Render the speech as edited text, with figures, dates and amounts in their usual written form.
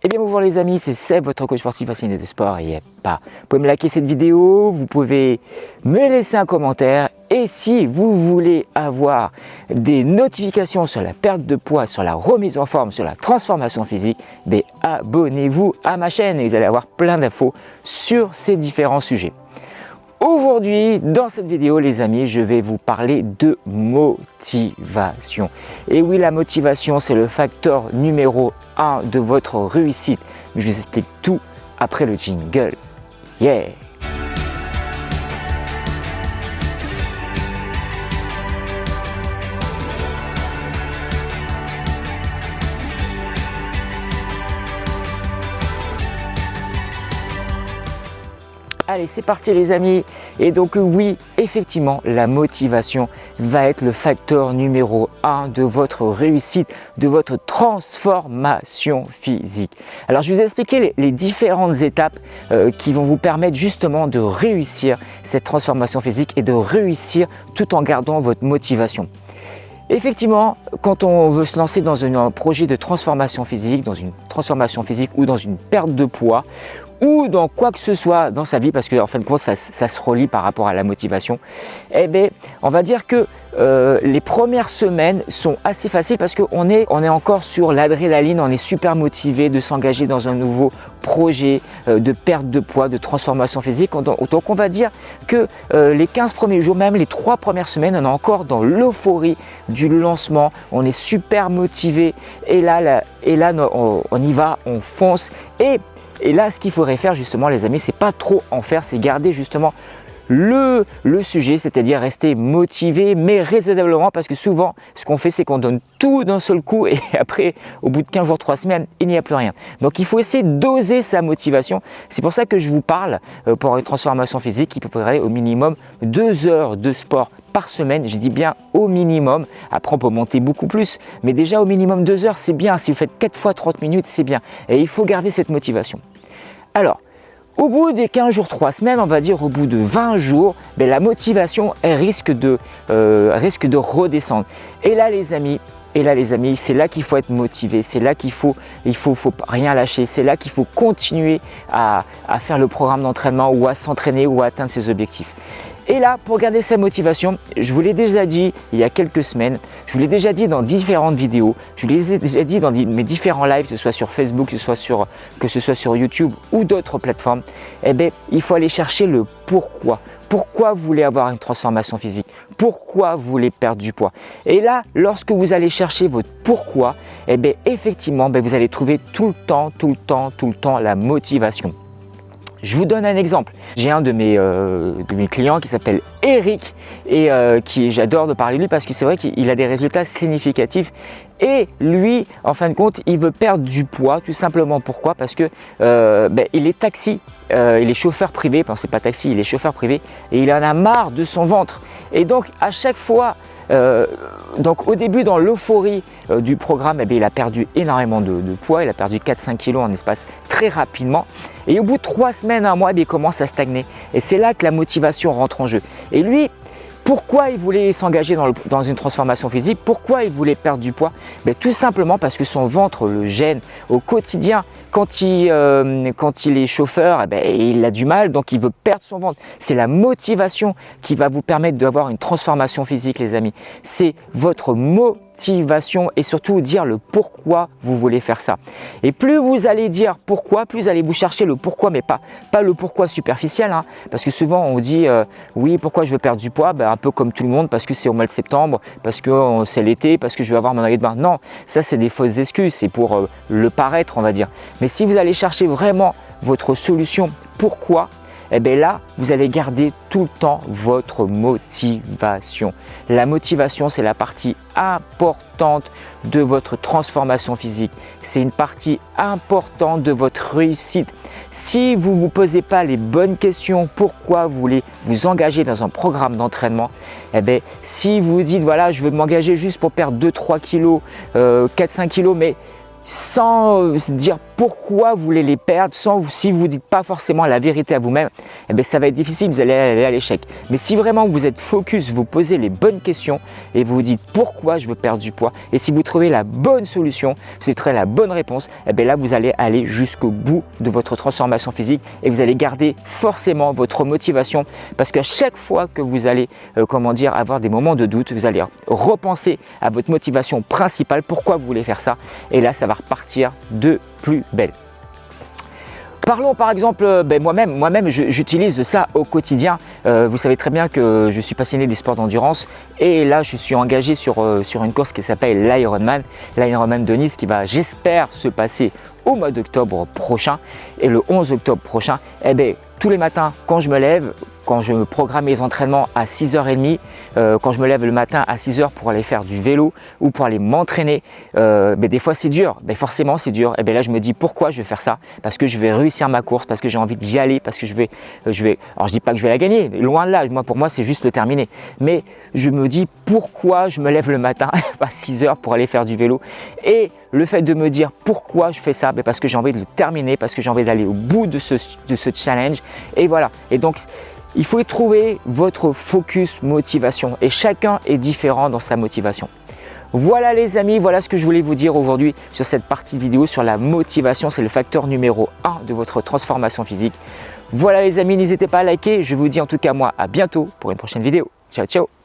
Eh bien bonjour les amis, c'est Seb, votre coach sportif passionné de sport. Et vous pouvez me liker cette vidéo, vous pouvez me laisser un commentaire. Et si vous voulez avoir des notifications sur la perte de poids, sur la remise en forme, sur la transformation physique, abonnez-vous à ma chaîne et vous allez avoir plein d'infos sur ces différents sujets. Aujourd'hui, dans cette vidéo, les amis, je vais vous parler de motivation. Et oui, la motivation, c'est le facteur numéro 1 de votre réussite. Mais je vous explique tout après le jingle. Yeah! Allez, c'est parti les amis. Et donc oui, effectivement, la motivation va être le facteur numéro 1 de votre réussite, de votre transformation physique. Alors je vais vous expliquer les différentes étapes qui vont vous permettre justement de réussir cette transformation physique et de réussir tout en gardant votre motivation. Effectivement, quand on veut se lancer dans un projet de transformation physique, ou dans une perte de poids, ou dans quoi que ce soit dans sa vie, parce qu'en fin de compte, ça se relie par rapport à la motivation, eh bien, on va dire que les premières semaines sont assez faciles parce qu'on est encore sur l'adrénaline, on est super motivé de s'engager dans un nouveau projet de perte de poids, de transformation physique. Donc on va dire que les 15 premiers jours, même les 3 premières semaines, on est encore dans l'euphorie du lancement, on est super motivé et là on y va, on fonce. Et là, ce qu'il faudrait faire justement les amis, c'est pas trop en faire, c'est garder justement le sujet, c'est-à-dire rester motivé mais raisonnablement, parce que souvent ce qu'on fait c'est qu'on donne tout d'un seul coup et après au bout de 15 jours, 3 semaines, il n'y a plus rien. Donc il faut essayer de doser sa motivation. C'est pour ça que je vous parle pour une transformation physique, il faudrait au minimum 2 heures de sport par semaine, je dis bien au minimum. Après on peut monter beaucoup plus, mais déjà au minimum 2 heures c'est bien. Si vous faites 4 fois 30 minutes c'est bien, et il faut garder cette motivation. Alors au bout des 15 jours, 3 semaines, on va dire au bout de 20 jours, la motivation elle risque de redescendre. Et là les amis, c'est là qu'il faut être motivé, c'est là qu'il faut rien lâcher, c'est là qu'il faut continuer à faire le programme d'entraînement ou à s'entraîner ou à atteindre ses objectifs. Et là, pour garder sa motivation, je vous l'ai déjà dit il y a quelques semaines, je vous l'ai déjà dit dans différentes vidéos, je vous l'ai déjà dit dans mes différents lives, que ce soit sur Facebook, que ce soit sur YouTube ou d'autres plateformes, eh bien, il faut aller chercher le pourquoi. Pourquoi vous voulez avoir une transformation physique? Pourquoi vous voulez perdre du poids? Et là, lorsque vous allez chercher votre pourquoi, eh bien, effectivement, vous allez trouver tout le temps la motivation. Je vous donne un exemple. J'ai un de mes clients qui s'appelle Eric et j'adore de parler de lui parce que c'est vrai qu'il a des résultats significatifs. Et lui, en fin de compte, il veut perdre du poids tout simplement. Pourquoi? Parce que il est taxi, il est chauffeur privé. Enfin, c'est pas taxi, il est chauffeur privé et il en a marre de son ventre. Et donc à chaque fois, donc au début dans l'euphorie du programme, il a perdu énormément de poids, il a perdu 4-5 kilos en espace très rapidement. Et au bout de 3 semaines, 1 mois, il commence à stagner. Et c'est là que la motivation rentre en jeu. Et lui, pourquoi il voulait s'engager dans une transformation physique? Pourquoi il voulait perdre du poids? Tout simplement parce que son ventre le gêne au quotidien. Quand il est chauffeur, il a du mal, donc il veut perdre son ventre. C'est la motivation qui va vous permettre d'avoir une transformation physique, les amis. C'est votre motivation et surtout dire le pourquoi vous voulez faire ça. Et plus vous allez dire pourquoi, plus allez vous chercher le pourquoi, mais pas le pourquoi superficiel, hein, parce que souvent on dit oui, pourquoi je veux perdre du poids, un peu comme tout le monde, parce que c'est au mois de septembre, parce que c'est l'été, parce que je veux avoir mon maillot de bain. Non, ça c'est des fausses excuses, c'est pour le paraître, on va dire. Mais si vous allez chercher vraiment votre solution pourquoi, là, vous allez garder tout le temps votre motivation. La motivation, c'est la partie importante de votre transformation physique. C'est une partie importante de votre réussite. Si vous ne vous posez pas les bonnes questions, pourquoi vous voulez vous engager dans un programme d'entraînement, si vous vous dites, voilà, je veux m'engager juste pour perdre 2-3 kilos, 4-5 kilos, mais sans se dire pourquoi vous voulez les perdre si vous ne dites pas forcément la vérité à vous-même, eh bien, ça va être difficile, vous allez aller à l'échec. Mais si vraiment vous êtes focus, vous posez les bonnes questions et vous vous dites pourquoi je veux perdre du poids, et si vous trouvez la bonne solution, vous trouvez la bonne réponse, eh bien là vous allez aller jusqu'au bout de votre transformation physique et vous allez garder forcément votre motivation, parce qu'à chaque fois que vous allez avoir des moments de doute, vous allez repenser à votre motivation principale, pourquoi vous voulez faire ça, et là ça va repartir de plus belle. Parlons par exemple, moi-même j'utilise ça au quotidien. Vous savez très bien que je suis passionné des sports d'endurance et là je suis engagé sur une course qui s'appelle l'Ironman de Nice, qui va, j'espère, se passer au mois d'octobre prochain. Et le 11 octobre prochain, eh bien, tous les matins quand je me lève, quand je programme mes entraînements à 6h30, quand je me lève le matin à 6h pour aller faire du vélo ou pour aller m'entraîner, des fois c'est dur, forcément c'est dur. Et bien là je me dis pourquoi je vais faire ça, parce que je vais réussir ma course, parce que j'ai envie d'y aller, parce que je vais, alors je dis pas que je vais la gagner, loin de là, pour moi c'est juste le terminer. Mais je me dis pourquoi je me lève le matin à 6h pour aller faire du vélo, et le fait de me dire pourquoi je fais ça, parce que j'ai envie de le terminer, parce que j'ai envie d'aller au bout de ce challenge, et voilà. Et donc il faut trouver votre focus motivation et chacun est différent dans sa motivation. Voilà les amis, voilà ce que je voulais vous dire aujourd'hui sur cette partie de vidéo sur la motivation. C'est le facteur numéro 1 de votre transformation physique. Voilà les amis, n'hésitez pas à liker. Je vous dis en tout cas moi à bientôt pour une prochaine vidéo. Ciao ciao.